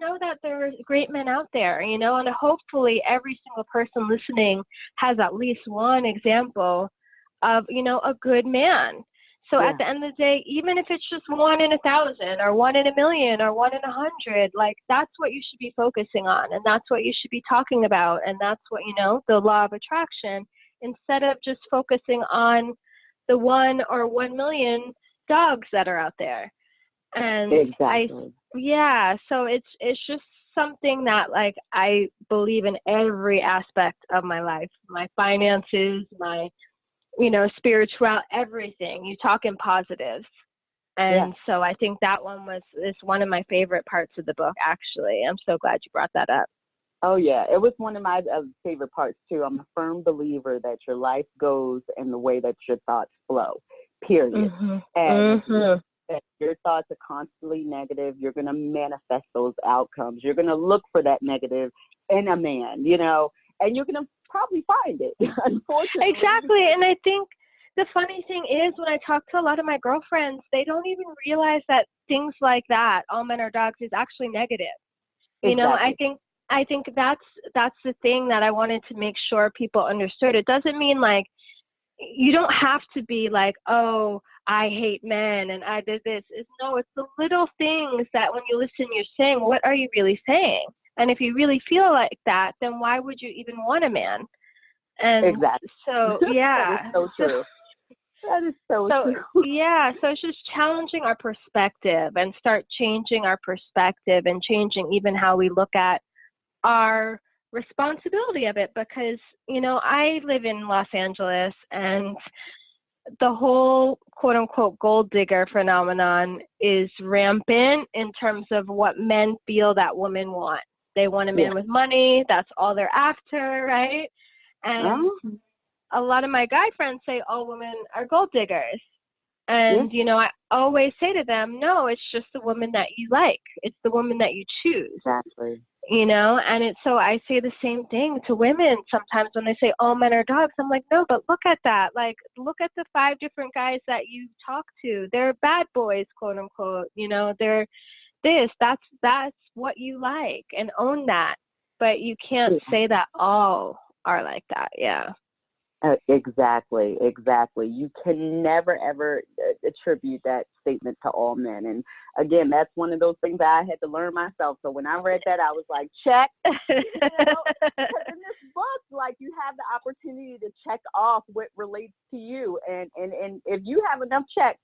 know that there are great men out there, and hopefully every single person listening has at least one example of, a good man. So at the end of the day, even if it's just 1 in 1,000 or 1 in 1,000,000 or 1 in 100, like that's what you should be focusing on. And that's what you should be talking about. And that's what, the law of attraction, instead of just focusing on the 1 or 1,000,000 dogs that are out there. And exactly. So it's just something that like I believe in every aspect of my life, my finances, my spiritual, everything. You talk in positives. And so I think that is one of my favorite parts of the book, actually. I'm so glad you brought that up. Oh, yeah. It was one of my favorite parts, too. I'm a firm believer that your life goes in the way that your thoughts flow, period. Mm-hmm. And if your thoughts are constantly negative, you're going to manifest those outcomes. You're going to look for that negative in a man, and you're going to probably find it, unfortunately. Exactly. And I think the funny thing is, when I talk to a lot of my girlfriends, they don't even realize that things like that, all men are dogs, is actually negative. Exactly. I think that's the thing that I wanted to make sure people understood. It doesn't mean like you don't have to be like, oh, I hate men and I did this. No, it's the little things that when you listen, you're saying, what are you really saying? And if you really feel like that, then why would you even want a man? And exactly. So, yeah. That is so true. That is so true. Yeah. So it's just challenging our perspective and start changing our perspective and changing even how we look at our responsibility of it. Because, I live in Los Angeles, and the whole quote unquote gold digger phenomenon is rampant in terms of what men feel that women want. They want a man with money. That's all they're after, right? And a lot of my guy friends say all women are gold diggers. And, I always say to them, no, it's just the woman that you like. It's the woman that you choose. Exactly. And so I say the same thing to women sometimes when they say all men are dogs. I'm like, no, but look at that. Like, look at the 5 different guys that you talk to. They're bad boys, quote unquote. They're that's what you like, and own that. But you can't say that all are like that. Yeah. Exactly. You can never, ever attribute that statement to all men. And again, that's one of those things that I had to learn myself. So when I read that, I was like, check. Because in this book, like, you have the opportunity to check off what relates to you. And if you have enough checks,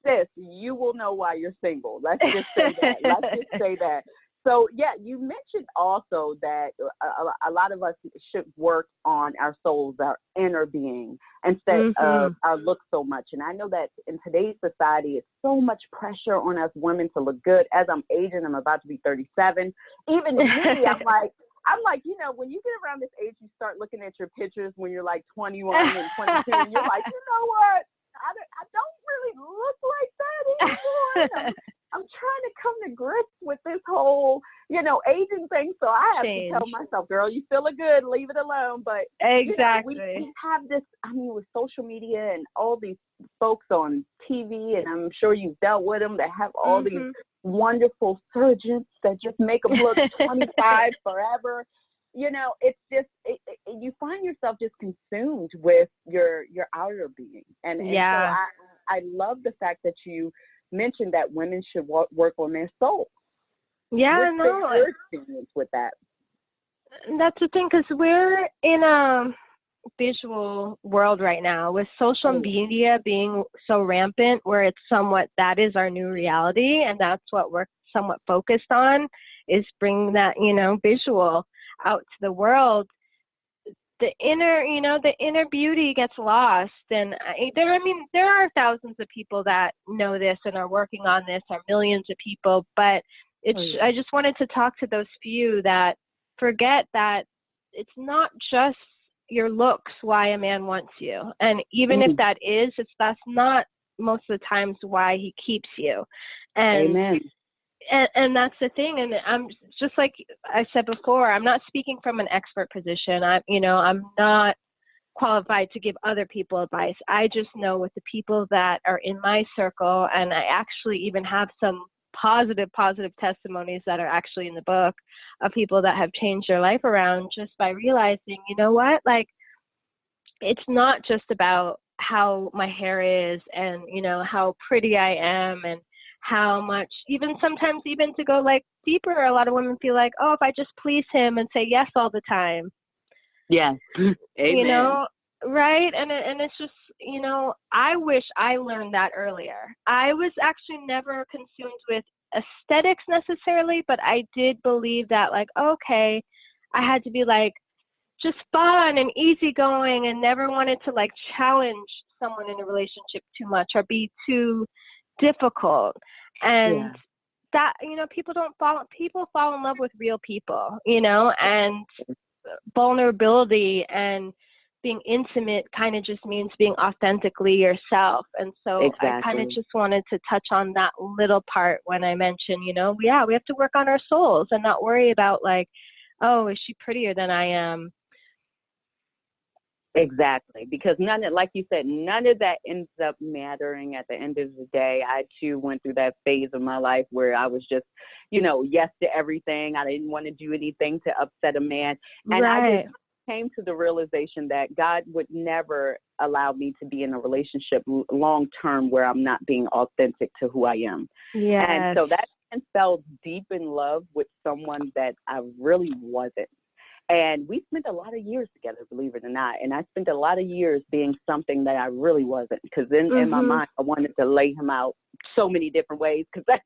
sis, you will know why you're single. Let's just say that. So, yeah, you mentioned also that a lot of us should work on our souls, our inner being, instead of our look so much. And I know that in today's society, it's so much pressure on us women to look good. As I'm aging, I'm about to be 37. Even me, I'm like, when you get around this age, you start looking at your pictures when you're like 21 and 22, and you're like, you know what? I don't really look like that anymore. I'm trying to come to grips with this whole, aging thing. So I have to tell myself, girl, you still look good. Leave it alone. But exactly, we have this, with social media and all these folks on TV, and I'm sure you've dealt with them, that have all these wonderful surgeons that just make them look 25 forever. It's just, you find yourself just consumed with your outer being. And so I love the fact that you mentioned that women should work on their soul. Yeah, What's your experience with that? That's the thing, because we're in a visual world right now with social media being so rampant, where it's somewhat, that is our new reality, and that's what we're somewhat focused on, is bringing that, visual out to the world. The inner beauty gets lost. And there are thousands of people that know this and are working on this, or millions of people, but I just wanted to talk to those few that forget that it's not just your looks why a man wants you. And even if that is, that's not most of the times why he keeps you. And Amen. And that's the thing. And I'm just like I said before, I'm not speaking from an expert position. I'm not qualified to give other people advice. I just know with the people that are in my circle, and I actually even have some positive testimonies that are actually in the book of people that have changed their life around just by realizing, you know what, like, it's not just about how my hair is and, you know, how pretty I am and how much, even sometimes even to go like deeper, a lot of women feel like, oh, if I just please him and say yes all the time. Yes. Amen. You know, right? And it's just, you know, I wish I learned that earlier. I was actually never consumed with aesthetics necessarily, but I did believe that, like, okay, I had to be like just fun and easygoing and never wanted to like challenge someone in a relationship too much or be too difficult. And that, you know, people fall in love with real people, you know, and vulnerability and being intimate kind of just means being authentically yourself. And so I kind of just wanted to touch on that little part when I mentioned, you know, we have to work on our souls and not worry about like, oh, is she prettier than I am? Exactly, because like you said, none of that ends up mattering at the end of the day. I too went through that phase of my life where I was just, you know, yes to everything. I didn't want to do anything to upset a man. And I just came to the realization that God would never allow me to be in a relationship long term where I'm not being authentic to who I am. Yes. And so that man fell deep in love with someone that I really wasn't. And we spent a lot of years together, believe it or not. And I spent a lot of years being something that I really wasn't. Because in my mind, I wanted to lay him out so many different ways. Because that's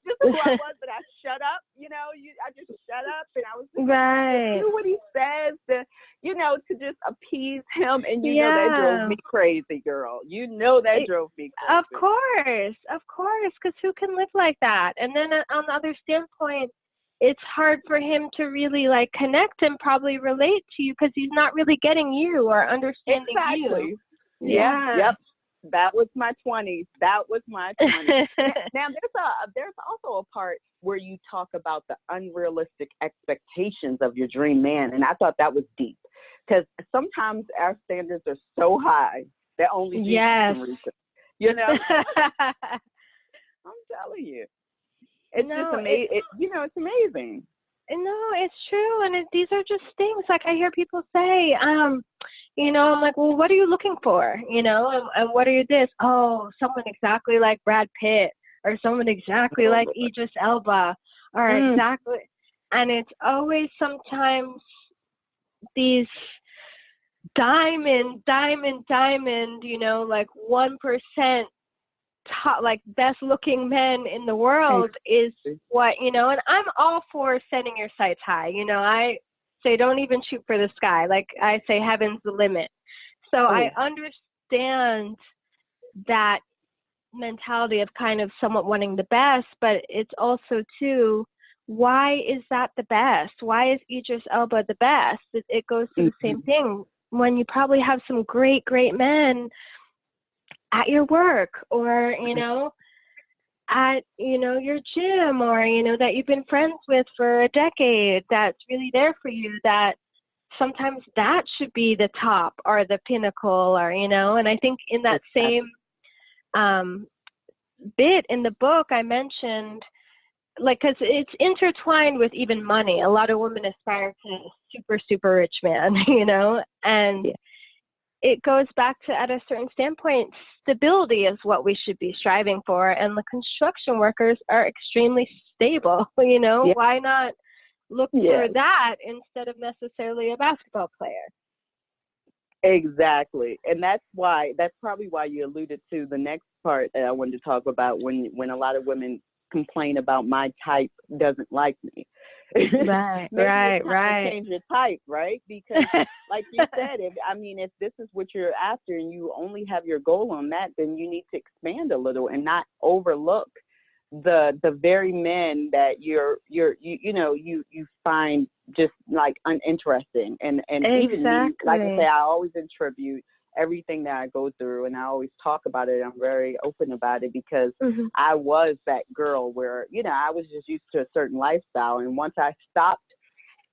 just who I was. But I shut up, you know. I just shut up. And I was just like, do what he says, to just appease him. And you know that drove me crazy, girl. You know that drove me crazy. Of course. Because who can live like that? And then on the other standpoint, it's hard for him to really like connect and probably relate to you because he's not really getting you or understanding you. Yeah. Yep. That was my 20s. Now there's also a part where you talk about the unrealistic expectations of your dream man, and I thought that was deep because sometimes our standards are so high that only Jesus can reach it. You know, I'm telling you. It's just amazing. It's amazing. No, it's true. And these are just things like I hear people say, you know, I'm like, well, what are you looking for? You know, and what are you this? Oh, someone exactly like Brad Pitt or someone exactly like Idris Elba or exactly. And it's always sometimes these diamond, you know, like 1% top, like best looking men in the world is what, you know, and I'm all for setting your sights high. You know, I say don't even shoot for the sky. Like I say heaven's the limit. So I understand that mentality of kind of somewhat wanting the best, but it's also too, why is that the best? Why is Idris Elba the best? It goes to the same thing when you probably have some great men at your work or, you know, at, you know, your gym or, you know, that you've been friends with for a decade that's really there for you, that sometimes that should be the top or the pinnacle or, you know, and I think in that same bit in the book I mentioned, like, because it's intertwined with even money. A lot of women aspire to a super rich man, you know, and it goes back to, at a certain standpoint, stability is what we should be striving for. And the construction workers are extremely stable. You know, why not look for that instead of necessarily a basketball player? Exactly. And that's probably why you alluded to the next part that I wanted to talk about when a lot of women complain about my type doesn't like me. Right. Change your type, right? Because like you said, if this is what you're after and you only have your goal on that, then you need to expand a little and not overlook the very men that you find just like uninteresting. And even me, like I say, I always attribute everything that I go through, and I always talk about it. I'm very open about it because I was that girl where, you know, I was just used to a certain lifestyle. And once I stopped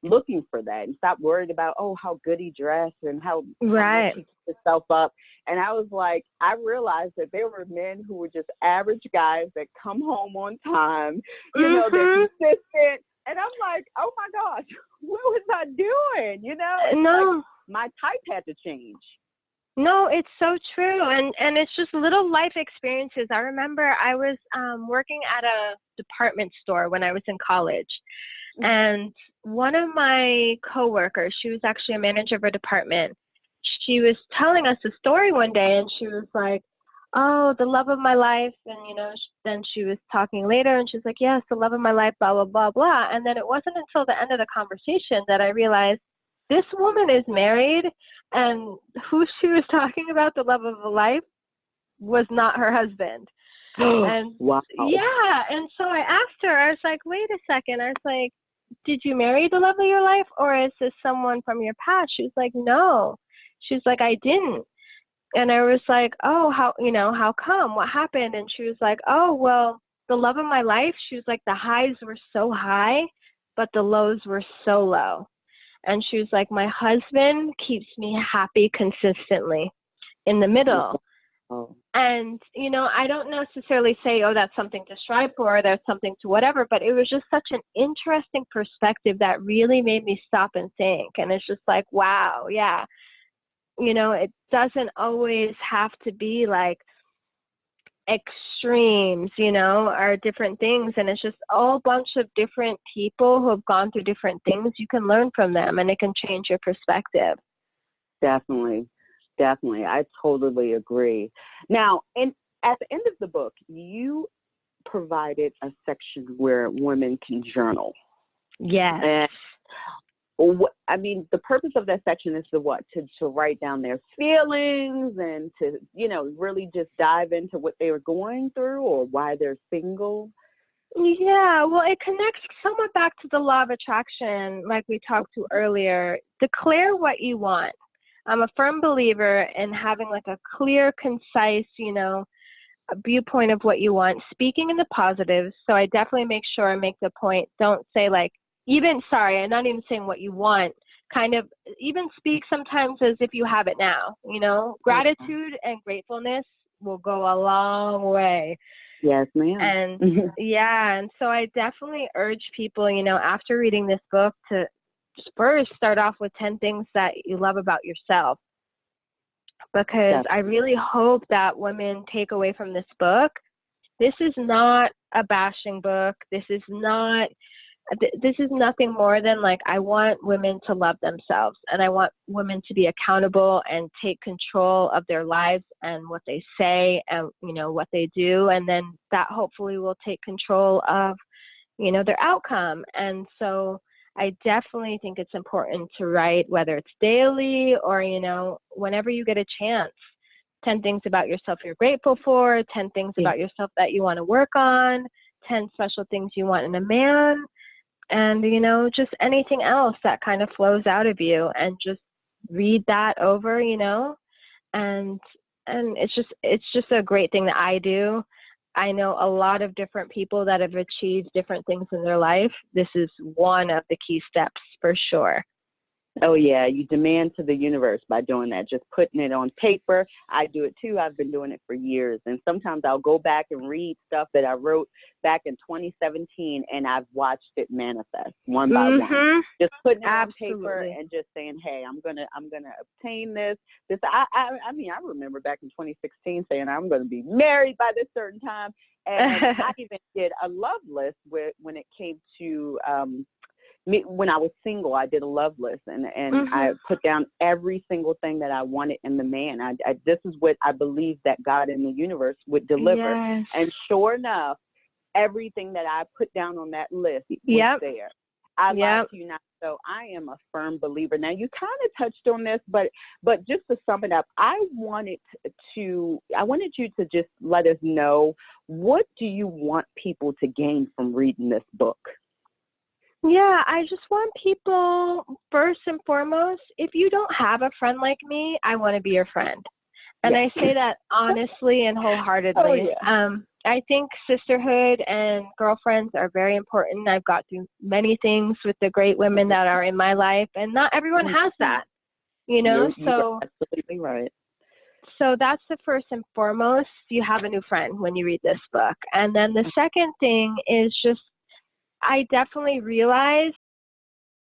looking for that and stop worried about, oh, how good he dressed and how Right. much he keeps himself up. And I was like, I realized that there were men who were just average guys that come home on time, you know, they're consistent. And I'm like, oh my gosh, what was I doing? You know, it's like my type had to change. No, it's so true. And it's just little life experiences. I remember I was working at a department store when I was in college. And one of my coworkers, she was actually a manager of a department. She was telling us a story one day, and she was like, oh, the love of my life. And, you know, then she was talking later, and she was like, yes, the love of my life, blah, blah, blah, blah. And then it wasn't until the end of the conversation that I realized this woman is married, and who she was talking about, the love of her life, was not her husband. And wow. Yeah. And so I asked her, I was like, wait a second. I was like, did you marry the love of your life, or is this someone from your past? She was like, no. She's like, I didn't. And I was like, oh, how come? What happened? And she was like, oh, well, the love of my life, she was like, the highs were so high, but the lows were so low. And she was like, my husband keeps me happy consistently in the middle. Oh. And, you know, I don't necessarily say, oh, that's something to strive for, or that's something to whatever, but it was just such an interesting perspective that really made me stop and think. And it's just like, wow, yeah. You know, it doesn't always have to be like extremes, you know, or different things. And it's just a bunch of different people who have gone through different things. You can learn from them, and it can change your perspective. Definitely. I totally agree. Now, at the end of the book, you provided a section where women can journal. Yes. And I mean, the purpose of that section is to write down their feelings and to, you know, really just dive into what they were going through or why they're single. Yeah, well, it connects somewhat back to the law of attraction, like we talked to earlier. Declare what you want. I'm a firm believer in having like a clear, concise, you know, a viewpoint of what you want, speaking in the positives. So I definitely make sure I make the point. Don't say like, I'm not even saying what you want, kind of even speak sometimes as if you have it now, you know. Gratitude and gratefulness will go a long way. Yes, ma'am. And yeah, and so I definitely urge people, you know, after reading this book to first start off with 10 things that you love about yourself. Because I really hope that women take away from this book, this is not a bashing book. This is nothing more than like, I want women to love themselves, and I want women to be accountable and take control of their lives and what they say and, you know, what they do. And then that hopefully will take control of, you know, their outcome. And so I definitely think it's important to write, whether it's daily or, you know, whenever you get a chance, 10 things about yourself you're grateful for, 10 things about yourself that you want to work on, 10 special things you want in a man. And, you know, just anything else that kind of flows out of you, and just read that over, you know, and it's just a great thing that I do. I know a lot of different people that have achieved different things in their life. This is one of the key steps for sure. Oh, yeah. You demand to the universe by doing that, just putting it on paper. I do it, too. I've been doing it for years. And sometimes I'll go back and read stuff that I wrote back in 2017, and I've watched it manifest one by one. Just putting it on paper and just saying, hey, I'm gonna obtain this. I mean, I remember back in 2016 saying I'm going to be married by this certain time. And I even did a love list when it came to when I was single. I did a love list, and I put down every single thing that I wanted in the man. This is what I believe that God in the universe would deliver. Yes. And sure enough, everything that I put down on that list was there. I lie to you not. So I am a firm believer. Now, you kind of touched on this, but just to sum it up, I wanted you to just let us know, what do you want people to gain from reading this book? Yeah, I just want people, first and foremost, if you don't have a friend like me, I want to be your friend. And I say that honestly and wholeheartedly. I think sisterhood and girlfriends are very important. I've got through many things with the great women that are in my life, and not everyone has that, you know? You're absolutely right. So that's the first and foremost. You have a new friend when you read this book. And then the second thing is just, I definitely realized